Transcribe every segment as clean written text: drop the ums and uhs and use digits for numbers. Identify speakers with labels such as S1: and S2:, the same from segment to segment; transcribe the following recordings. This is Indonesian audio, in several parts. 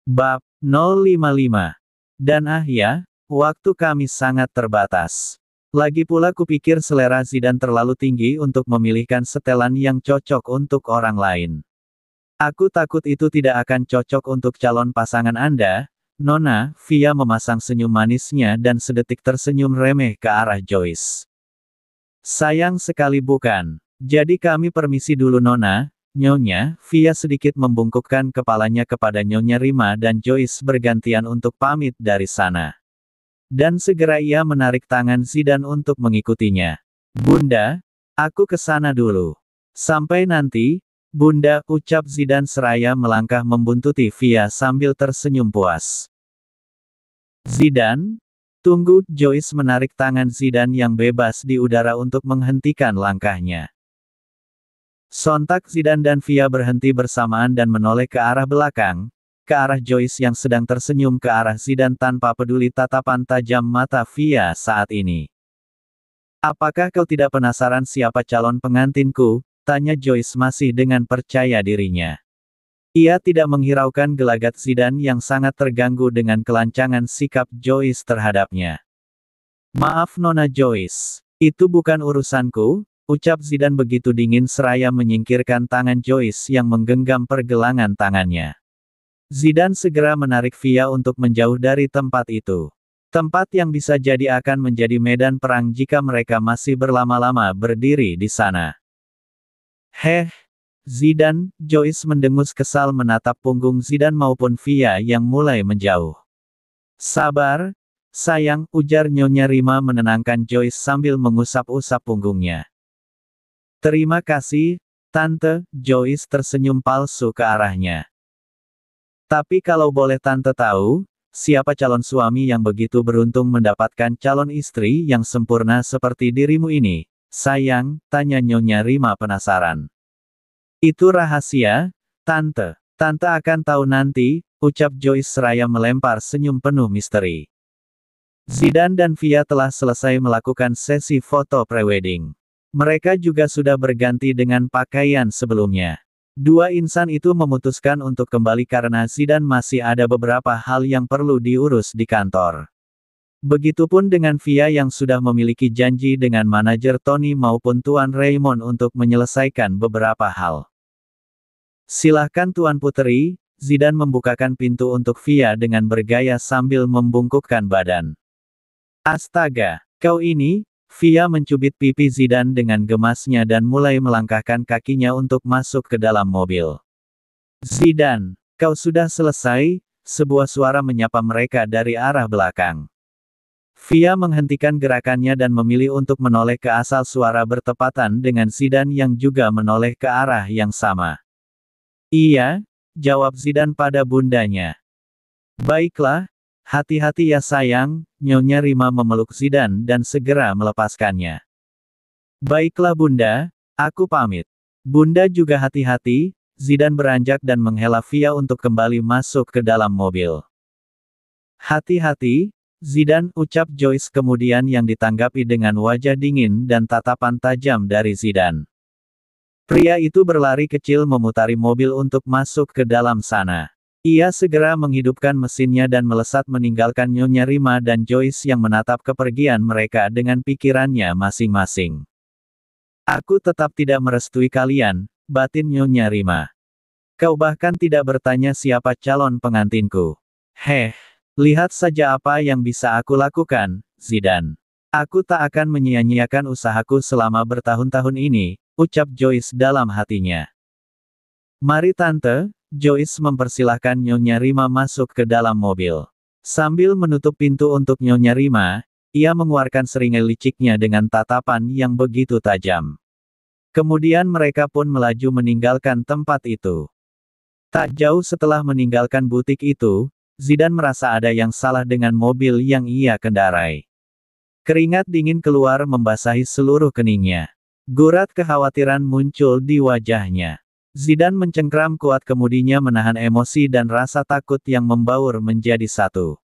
S1: Bab 055. Dan ya, waktu kami sangat terbatas. Lagi pula kupikir selera Zidane terlalu tinggi untuk memilihkan setelan yang cocok untuk orang lain. Aku takut itu tidak akan cocok untuk calon pasangan Anda, Nona. Via memasang senyum manisnya dan sedetik tersenyum remeh ke arah Joyce. Sayang sekali bukan. Jadi kami permisi dulu Nona. Nyonya, Via sedikit membungkukkan kepalanya kepada Nyonya Rima dan Joyce bergantian untuk pamit dari sana. Dan segera ia menarik tangan Zidane untuk mengikutinya. Bunda, aku ke sana dulu. Sampai nanti, Bunda, ucap Zidane seraya melangkah membuntuti Via sambil tersenyum puas. Zidane, tunggu, Joyce menarik tangan Zidane yang bebas di udara untuk menghentikan langkahnya. Sontak Zidane dan Via berhenti bersamaan dan menoleh ke arah belakang, ke arah Joyce yang sedang tersenyum ke arah Zidane tanpa peduli tatapan tajam mata Via saat ini. Apakah kau tidak penasaran siapa calon pengantinku? Tanya Joyce masih dengan percaya dirinya. Ia tidak menghiraukan gelagat Zidane yang sangat terganggu dengan kelancangan sikap Joyce terhadapnya. Maaf Nona Joyce, itu bukan urusanku, ucap Zidane begitu dingin seraya menyingkirkan tangan Joyce yang menggenggam pergelangan tangannya. Zidane segera menarik Via untuk menjauh dari tempat itu. Tempat yang bisa jadi akan menjadi medan perang jika mereka masih berlama-lama berdiri di sana. Heh, Zidane, Joyce mendengus kesal menatap punggung Zidane maupun Via yang mulai menjauh. Sabar, sayang, ujar Nyonya Rima menenangkan Joyce sambil mengusap-usap punggungnya. Terima kasih, Tante, Joyce tersenyum palsu ke arahnya. Tapi kalau boleh Tante tahu, siapa calon suami yang begitu beruntung mendapatkan calon istri yang sempurna seperti dirimu ini, sayang, tanya Nyonya Rima penasaran. Itu rahasia, Tante. Tante akan tahu nanti, ucap Joyce seraya melempar senyum penuh misteri. Zidane dan Via telah selesai melakukan sesi foto prewedding. Mereka juga sudah berganti dengan pakaian sebelumnya. Dua insan itu memutuskan untuk kembali karena Zidane masih ada beberapa hal yang perlu diurus di kantor. Begitupun dengan Via yang sudah memiliki janji dengan manajer Tony maupun Tuan Raymond untuk menyelesaikan beberapa hal. Silahkan Tuan Puteri, Zidane membukakan pintu untuk Via dengan bergaya sambil membungkukkan badan. Astaga, kau ini... Via mencubit pipi Zidane dengan gemasnya dan mulai melangkahkan kakinya untuk masuk ke dalam mobil. Zidane, kau sudah selesai? Sebuah suara menyapa mereka dari arah belakang. Via menghentikan gerakannya dan memilih untuk menoleh ke asal suara bertepatan dengan Zidane yang juga menoleh ke arah yang sama. Iya, jawab Zidane pada bundanya. Baiklah. Hati-hati ya sayang, Nyonya Rima memeluk Zidane dan segera melepaskannya. Baiklah Bunda, aku pamit. Bunda juga hati-hati, Zidane beranjak dan menghela Via untuk kembali masuk ke dalam mobil. Hati-hati, Zidane, ucap Joyce kemudian yang ditanggapi dengan wajah dingin dan tatapan tajam dari Zidane. Pria itu berlari kecil memutari mobil untuk masuk ke dalam sana. Ia segera menghidupkan mesinnya dan melesat meninggalkan Nyonya Rima dan Joyce yang menatap kepergian mereka dengan pikirannya masing-masing. Aku tetap tidak merestui kalian, batin Nyonya Rima. Kau bahkan tidak bertanya siapa calon pengantinku. Heh, lihat saja apa yang bisa aku lakukan, Zidane. Aku tak akan menyia-nyiakan usahaku selama bertahun-tahun ini, ucap Joyce dalam hatinya. Mari Tante. Joyce mempersilahkan Nyonya Rima masuk ke dalam mobil. Sambil menutup pintu untuk Nyonya Rima, ia mengeluarkan seringai liciknya dengan tatapan yang begitu tajam. Kemudian mereka pun melaju meninggalkan tempat itu. Tak jauh setelah meninggalkan butik itu, Zidane merasa ada yang salah dengan mobil yang ia kendarai. Keringat dingin keluar membasahi seluruh keningnya. Gurat kekhawatiran muncul di wajahnya. Zidane mencengkram kuat kemudinya menahan emosi dan rasa takut yang membaur menjadi satu.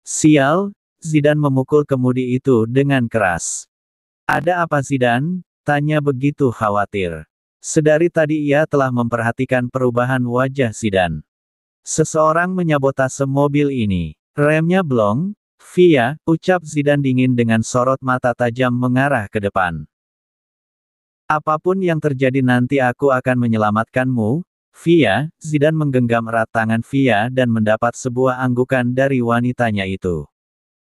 S1: Sial, Zidane memukul kemudi itu dengan keras. Ada apa Zidane? Tanya begitu khawatir. Sedari tadi ia telah memperhatikan perubahan wajah Zidane. Seseorang menyabotase mobil ini. Remnya blong, Via, ucap Zidane dingin dengan sorot mata tajam mengarah ke depan. Apapun yang terjadi nanti aku akan menyelamatkanmu, Via. Zidane menggenggam erat tangan Via dan mendapat sebuah anggukan dari wanitanya itu.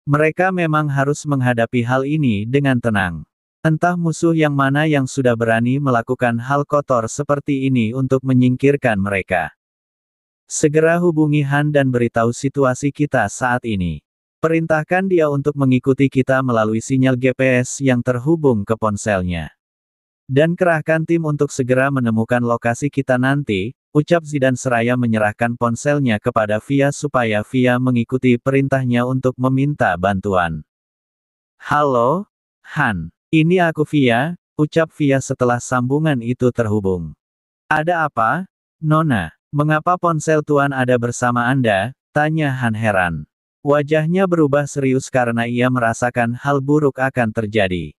S1: Mereka memang harus menghadapi hal ini dengan tenang. Entah musuh yang mana yang sudah berani melakukan hal kotor seperti ini untuk menyingkirkan mereka. Segera hubungi Han dan beritahu situasi kita saat ini. Perintahkan dia untuk mengikuti kita melalui sinyal GPS yang terhubung ke ponselnya. Dan kerahkan tim untuk segera menemukan lokasi kita nanti, ucap Zidane seraya menyerahkan ponselnya kepada Via supaya Via mengikuti perintahnya untuk meminta bantuan. Halo, Han. Ini aku Via, ucap Via setelah sambungan itu terhubung. Ada apa, Nona? Mengapa ponsel Tuan ada bersama Anda? Tanya Han heran. Wajahnya berubah serius karena ia merasakan hal buruk akan terjadi.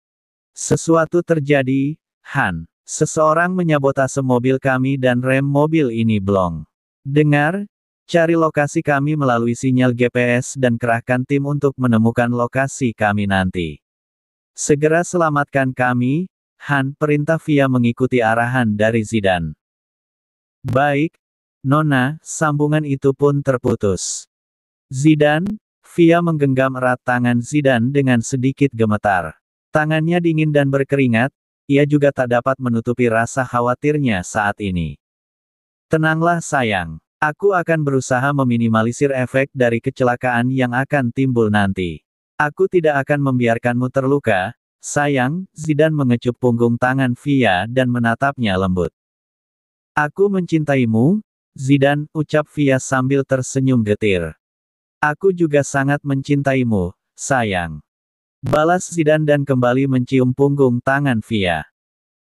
S1: Sesuatu terjadi, Han. Seseorang menyabotase mobil kami dan rem mobil ini blong. Dengar? Cari lokasi kami melalui sinyal GPS dan kerahkan tim untuk menemukan lokasi kami nanti. Segera selamatkan kami, Han. Perintah Via mengikuti arahan dari Zidane. Baik, Nona. Sambungan itu pun terputus. Zidane, Via menggenggam erat tangan Zidane dengan sedikit gemetar. Tangannya dingin dan berkeringat. Ia juga tak dapat menutupi rasa khawatirnya saat ini. Tenanglah sayang. Aku akan berusaha meminimalisir efek dari kecelakaan yang akan timbul nanti. Aku tidak akan membiarkanmu terluka, sayang. Zidane mengecup punggung tangan Via dan menatapnya lembut. Aku mencintaimu, Zidane, ucap Via sambil tersenyum getir. Aku juga sangat mencintaimu, sayang. Balas Zidane dan kembali mencium punggung tangan Via.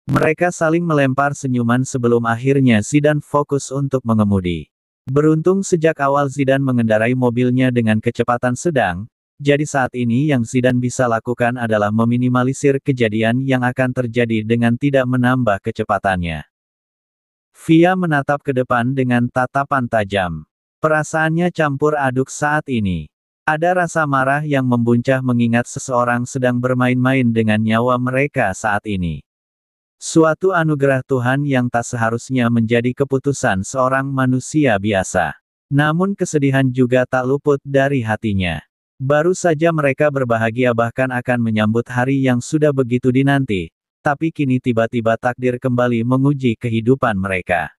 S1: Mereka saling melempar senyuman sebelum akhirnya Zidane fokus untuk mengemudi. Beruntung sejak awal Zidane mengendarai mobilnya dengan kecepatan sedang, jadi saat ini yang Zidane bisa lakukan adalah meminimalisir kejadian yang akan terjadi dengan tidak menambah kecepatannya. Via menatap ke depan dengan tatapan tajam. Perasaannya campur aduk saat ini. Ada rasa marah yang membuncah mengingat seseorang sedang bermain-main dengan nyawa mereka saat ini. Suatu anugerah Tuhan yang tak seharusnya menjadi keputusan seorang manusia biasa. Namun kesedihan juga tak luput dari hatinya. Baru saja mereka berbahagia bahkan akan menyambut hari yang sudah begitu dinanti, tapi kini tiba-tiba takdir kembali menguji kehidupan mereka.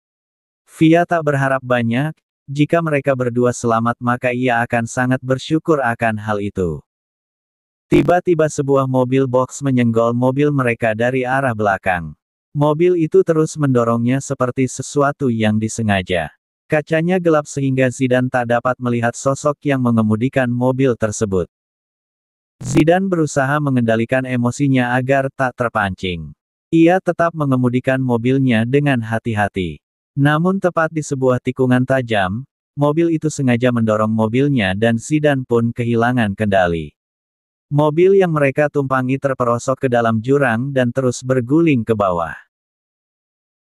S1: Via tak berharap banyak. Jika mereka berdua selamat maka ia akan sangat bersyukur akan hal itu. Tiba-tiba sebuah mobil box menyenggol mobil mereka dari arah belakang. Mobil itu terus mendorongnya seperti sesuatu yang disengaja. Kacanya gelap sehingga Zidane tak dapat melihat sosok yang mengemudikan mobil tersebut. Zidane berusaha mengendalikan emosinya agar tak terpancing. Ia tetap mengemudikan mobilnya dengan hati-hati. Namun tepat di sebuah tikungan tajam, mobil itu sengaja mendorong mobilnya dan Zidane pun kehilangan kendali. Mobil yang mereka tumpangi terperosok ke dalam jurang dan terus berguling ke bawah.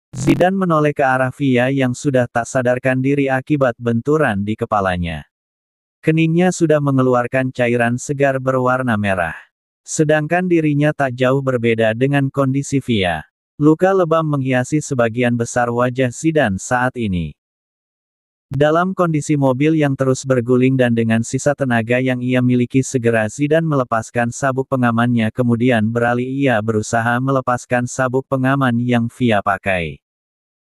S1: Zidane menoleh ke arah Via yang sudah tak sadarkan diri akibat benturan di kepalanya. Keningnya sudah mengeluarkan cairan segar berwarna merah. Sedangkan dirinya tak jauh berbeda dengan kondisi Via. Luka lebam menghiasi sebagian besar wajah Zidane saat ini. Dalam kondisi mobil yang terus berguling dan dengan sisa tenaga yang ia miliki segera Zidane melepaskan sabuk pengamannya kemudian beralih ia berusaha melepaskan sabuk pengaman yang Via pakai.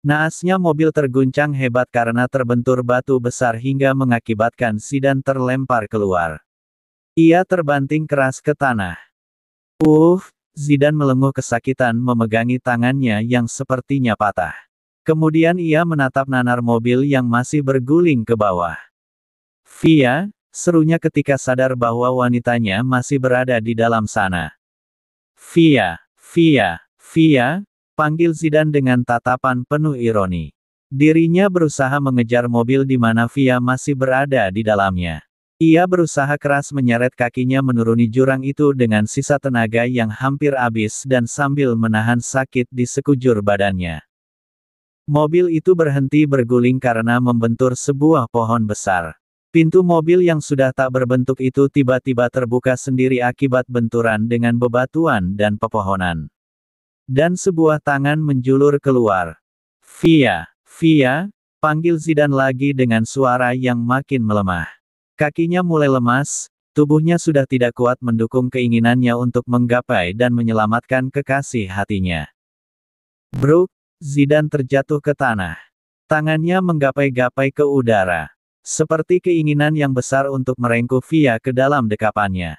S1: Naasnya mobil terguncang hebat karena terbentur batu besar hingga mengakibatkan Zidane terlempar keluar. Ia terbanting keras ke tanah. Zidane melenguh kesakitan memegangi tangannya yang sepertinya patah. Kemudian ia menatap nanar mobil yang masih berguling ke bawah. Via, serunya ketika sadar bahwa wanitanya masih berada di dalam sana. Via, panggil Zidane dengan tatapan penuh ironi. Dirinya berusaha mengejar mobil di mana Via masih berada di dalamnya. Ia berusaha keras menyeret kakinya menuruni jurang itu dengan sisa tenaga yang hampir habis dan sambil menahan sakit di sekujur badannya. Mobil itu berhenti berguling karena membentur sebuah pohon besar. Pintu mobil yang sudah tak berbentuk itu tiba-tiba terbuka sendiri akibat benturan dengan bebatuan dan pepohonan. Dan sebuah tangan menjulur keluar. "Via, Via," panggil Zidane lagi dengan suara yang makin melemah. Kakinya mulai lemas, tubuhnya sudah tidak kuat mendukung keinginannya untuk menggapai dan menyelamatkan kekasih hatinya. Bruk, Zidane terjatuh ke tanah. Tangannya menggapai-gapai ke udara. Seperti keinginan yang besar untuk merengkuh Via ke dalam dekapannya.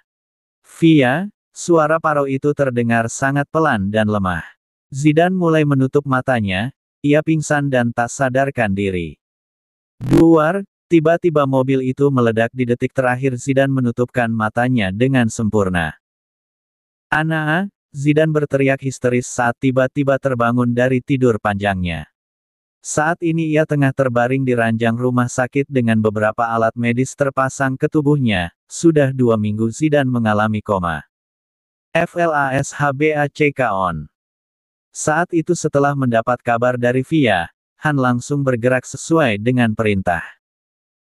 S1: "Via," suara Paro itu terdengar sangat pelan dan lemah. Zidane mulai menutup matanya, ia pingsan dan tak sadarkan diri. Duar, tiba-tiba mobil itu meledak di detik terakhir Zidane menutupkan matanya dengan sempurna. "Ana!" Zidane berteriak histeris saat tiba-tiba terbangun dari tidur panjangnya. Saat ini ia tengah terbaring di ranjang rumah sakit dengan beberapa alat medis terpasang ke tubuhnya, sudah 2 minggu Zidane mengalami koma. FLASHBACK on. Saat itu setelah mendapat kabar dari Via, Han langsung bergerak sesuai dengan perintah.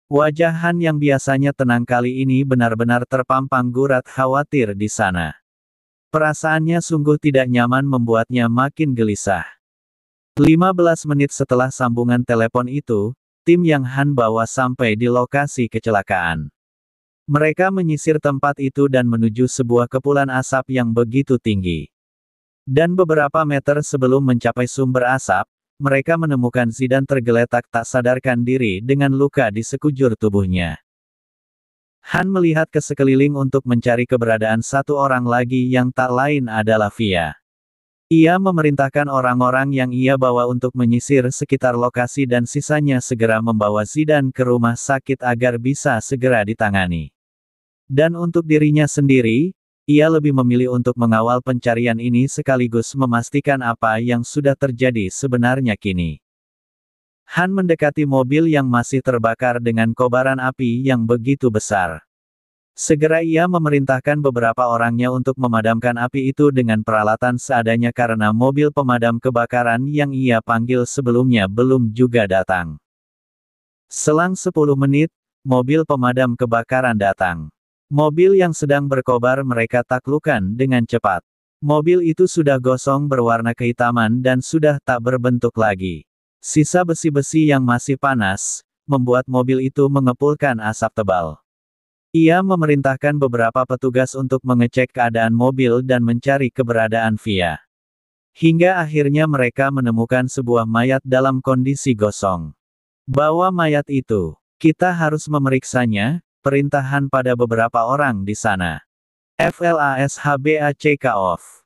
S1: Wajah Han yang biasanya tenang kali ini benar-benar terpampang gurat khawatir di sana. Perasaannya sungguh tidak nyaman membuatnya makin gelisah. 15 menit setelah sambungan telepon itu, tim yang Han bawa sampai di lokasi kecelakaan. Mereka menyisir tempat itu dan menuju sebuah kepulan asap yang begitu tinggi. Dan beberapa meter sebelum mencapai sumber asap, mereka menemukan Zidane tergeletak tak sadarkan diri dengan luka di sekujur tubuhnya. Han melihat ke sekeliling untuk mencari keberadaan satu orang lagi yang tak lain adalah Via. Ia memerintahkan orang-orang yang ia bawa untuk menyisir sekitar lokasi dan sisanya segera membawa Zidane ke rumah sakit agar bisa segera ditangani. Dan untuk dirinya sendiri, ia lebih memilih untuk mengawal pencarian ini sekaligus memastikan apa yang sudah terjadi sebenarnya kini. Han mendekati mobil yang masih terbakar dengan kobaran api yang begitu besar. Segera ia memerintahkan beberapa orangnya untuk memadamkan api itu dengan peralatan seadanya karena mobil pemadam kebakaran yang ia panggil sebelumnya belum juga datang. Selang 10 menit, mobil pemadam kebakaran datang. Mobil yang sedang berkobar mereka taklukkan dengan cepat. Mobil itu sudah gosong berwarna kehitaman dan sudah tak berbentuk lagi. Sisa besi-besi yang masih panas, membuat mobil itu mengepulkan asap tebal. Ia memerintahkan beberapa petugas untuk mengecek keadaan mobil dan mencari keberadaan Via. Hingga akhirnya mereka menemukan sebuah mayat dalam kondisi gosong. "Bawa mayat itu. Kita harus memeriksanya," perintahan pada beberapa orang di sana. FLASHBACK off.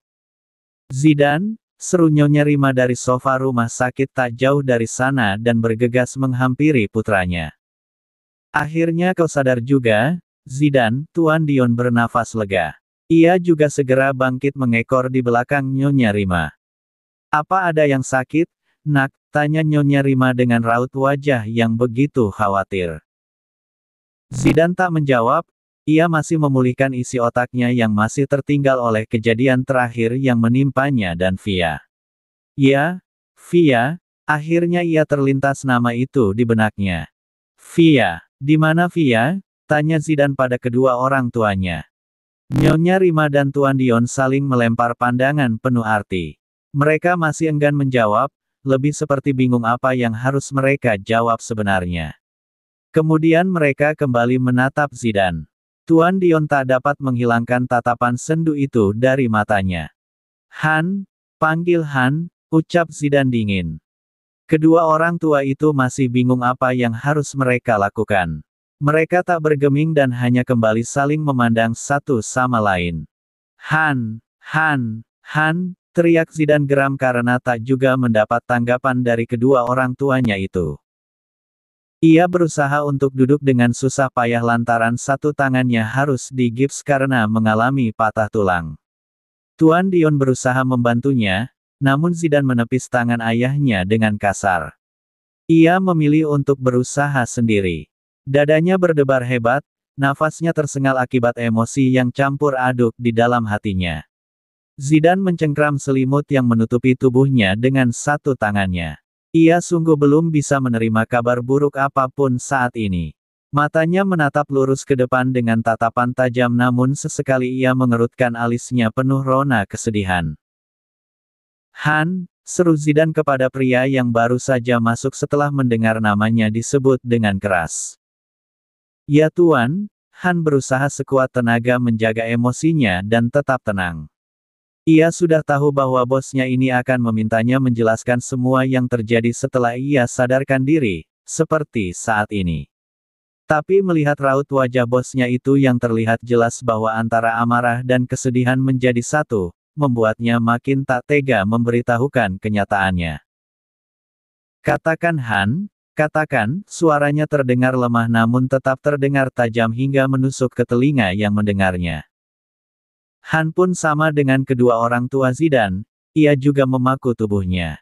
S1: "Zidane," seru Nyonya Rima dari sofa rumah sakit tak jauh dari sana dan bergegas menghampiri putranya. "Akhirnya kau sadar juga, Zidane," Tuan Dion bernafas lega. Ia juga segera bangkit mengekor di belakang Nyonya Rima. "Apa ada yang sakit, Nak?" tanya Nyonya Rima dengan raut wajah yang begitu khawatir. Zidane tak menjawab. Ia masih memulihkan isi otaknya yang masih tertinggal oleh kejadian terakhir yang menimpanya dan Via. "Ya, Via," akhirnya ia terlintas nama itu di benaknya. "Via, di mana Via?" tanya Zidane pada kedua orang tuanya. Nyonya Rima dan Tuan Dion saling melempar pandangan penuh arti. Mereka masih enggan menjawab, lebih seperti bingung apa yang harus mereka jawab sebenarnya. Kemudian mereka kembali menatap Zidane. Tuan Dion tak dapat menghilangkan tatapan sendu itu dari matanya. "Han, panggil Han," ucap Zidane dingin. Kedua orang tua itu masih bingung apa yang harus mereka lakukan. Mereka tak bergeming dan hanya kembali saling memandang satu sama lain. "Han, Han, Han," teriak Zidane geram karena tak juga mendapat tanggapan dari kedua orang tuanya itu. Ia berusaha untuk duduk dengan susah payah lantaran satu tangannya harus digips karena mengalami patah tulang. Tuan Dion berusaha membantunya, namun Zidane menepis tangan ayahnya dengan kasar. Ia memilih untuk berusaha sendiri. Dadanya berdebar hebat, nafasnya tersengal akibat emosi yang campur aduk di dalam hatinya. Zidane mencengkram selimut yang menutupi tubuhnya dengan satu tangannya. Ia sungguh belum bisa menerima kabar buruk apapun saat ini. Matanya menatap lurus ke depan dengan tatapan tajam namun sesekali ia mengerutkan alisnya penuh rona kesedihan. Han, seru Zidane kepada pria yang baru saja masuk setelah mendengar namanya disebut dengan keras. Ya Tuan, Han berusaha sekuat tenaga menjaga emosinya dan tetap tenang. Ia sudah tahu bahwa bosnya ini akan memintanya menjelaskan semua yang terjadi setelah ia sadarkan diri, seperti saat ini. Tapi melihat raut wajah bosnya itu yang terlihat jelas bahwa antara amarah dan kesedihan menjadi satu, membuatnya makin tak tega memberitahukan kenyataannya. Katakan Han, katakan, suaranya terdengar lemah namun tetap terdengar tajam hingga menusuk ke telinga yang mendengarnya. Han pun sama dengan kedua orang tua Zidane, ia juga memaku tubuhnya.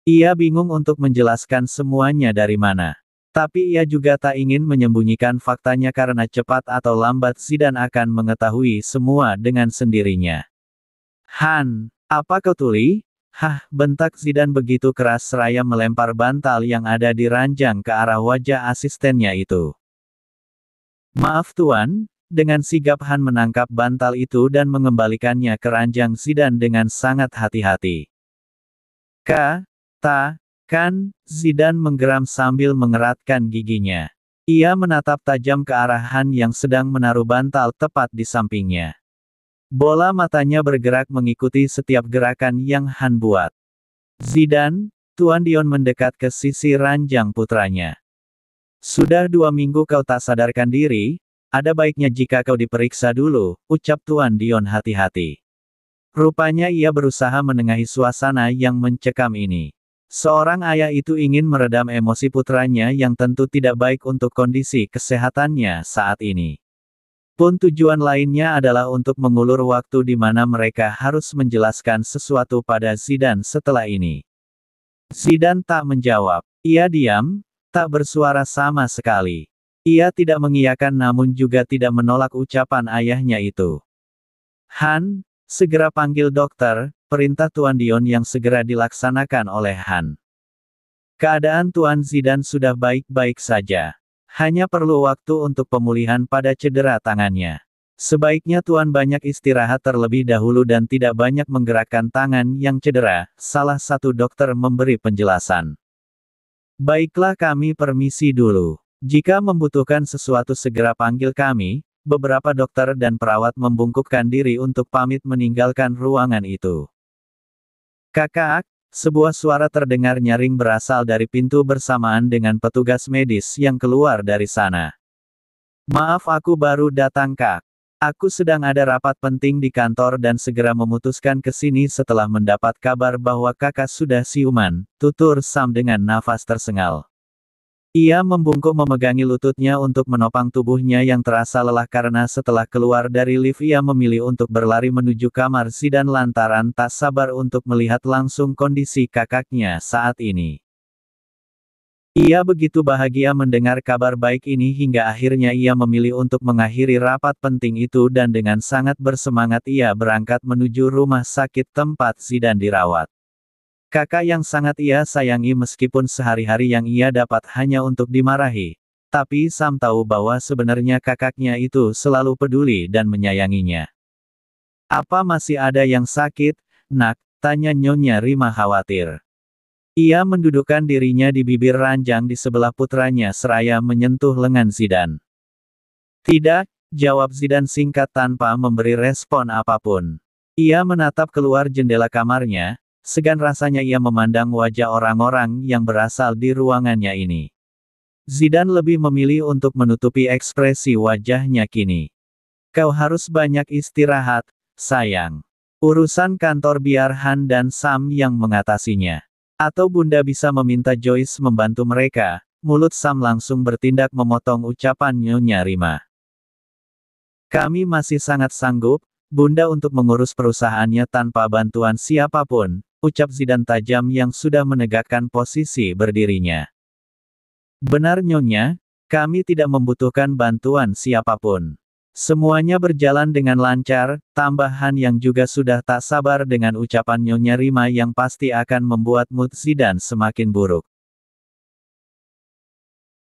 S1: Ia bingung untuk menjelaskan semuanya dari mana. Tapi ia juga tak ingin menyembunyikan faktanya karena cepat atau lambat Zidane akan mengetahui semua dengan sendirinya. Han, apa kau tuli? Hah, bentak Zidane begitu keras seraya melempar bantal yang ada di ranjang ke arah wajah asistennya itu. Maaf Tuan. Dengan sigap Han menangkap bantal itu dan mengembalikannya ke ranjang Zidane dengan sangat hati-hati. Kan, Zidane menggeram sambil mengeratkan giginya. Ia menatap tajam ke arah Han yang sedang menaruh bantal tepat di sampingnya. Bola matanya bergerak mengikuti setiap gerakan yang Han buat. Zidane, Tuan Dion mendekat ke sisi ranjang putranya. Sudah 2 minggu kau tak sadarkan diri, ada baiknya jika kau diperiksa dulu, ucap Tuan Dion hati-hati. Rupanya ia berusaha menengahi suasana yang mencekam ini. Seorang ayah itu ingin meredam emosi putranya yang tentu tidak baik untuk kondisi kesehatannya saat ini. Pun tujuan lainnya adalah untuk mengulur waktu di mana mereka harus menjelaskan sesuatu pada Zidane setelah ini. Zidane tak menjawab. Ia diam, tak bersuara sama sekali. Ia tidak mengiyakan namun juga tidak menolak ucapan ayahnya itu. Han, segera panggil dokter, perintah Tuan Dion yang segera dilaksanakan oleh Han. Keadaan Tuan Zidane sudah baik-baik saja. Hanya perlu waktu untuk pemulihan pada cedera tangannya. Sebaiknya Tuan banyak istirahat terlebih dahulu dan tidak banyak menggerakkan tangan yang cedera, salah satu dokter memberi penjelasan. Baiklah kami permisi dulu. Jika membutuhkan sesuatu segera panggil kami, beberapa dokter dan perawat membungkukkan diri untuk pamit meninggalkan ruangan itu. Kakak, sebuah suara terdengar nyaring berasal dari pintu bersamaan dengan petugas medis yang keluar dari sana. Maaf aku baru datang Kak. Aku sedang ada rapat penting di kantor dan segera memutuskan ke sini setelah mendapat kabar bahwa kakak sudah siuman, tutur Sam dengan nafas tersengal. Ia membungkuk memegangi lututnya untuk menopang tubuhnya yang terasa lelah karena setelah keluar dari lift ia memilih untuk berlari menuju kamar Zidane lantaran tak sabar untuk melihat langsung kondisi kakaknya saat ini. Ia begitu bahagia mendengar kabar baik ini hingga akhirnya ia memilih untuk mengakhiri rapat penting itu dan dengan sangat bersemangat ia berangkat menuju rumah sakit tempat Zidane dirawat. Kakak yang sangat ia sayangi meskipun sehari-hari yang ia dapat hanya untuk dimarahi. Tapi Sam tahu bahwa sebenarnya kakaknya itu selalu peduli dan menyayanginya. Apa masih ada yang sakit, Nak? Tanya Nyonya Rima khawatir. Ia mendudukkan dirinya di bibir ranjang di sebelah putranya seraya menyentuh lengan Zidane. Tidak, jawab Zidane singkat tanpa memberi respon apapun. Ia menatap keluar jendela kamarnya. Segan rasanya ia memandang wajah orang-orang yang berasal di ruangannya ini. Zidane lebih memilih untuk menutupi ekspresi wajahnya kini. Kau harus banyak istirahat, sayang. Urusan kantor biar Han dan Sam yang mengatasinya. Atau Bunda bisa meminta Joyce membantu mereka. Mulut Sam langsung bertindak memotong ucapan Nyonya Rima. Kami masih sangat sanggup, Bunda untuk mengurus perusahaannya tanpa bantuan siapapun. Ucap Zidane tajam yang sudah menegakkan posisi berdirinya. Benar Nyonya, kami tidak membutuhkan bantuan siapapun. Semuanya berjalan dengan lancar, tambahan yang juga sudah tak sabar dengan ucapan Nyonya Rima yang pasti akan membuat mood Zidane semakin buruk.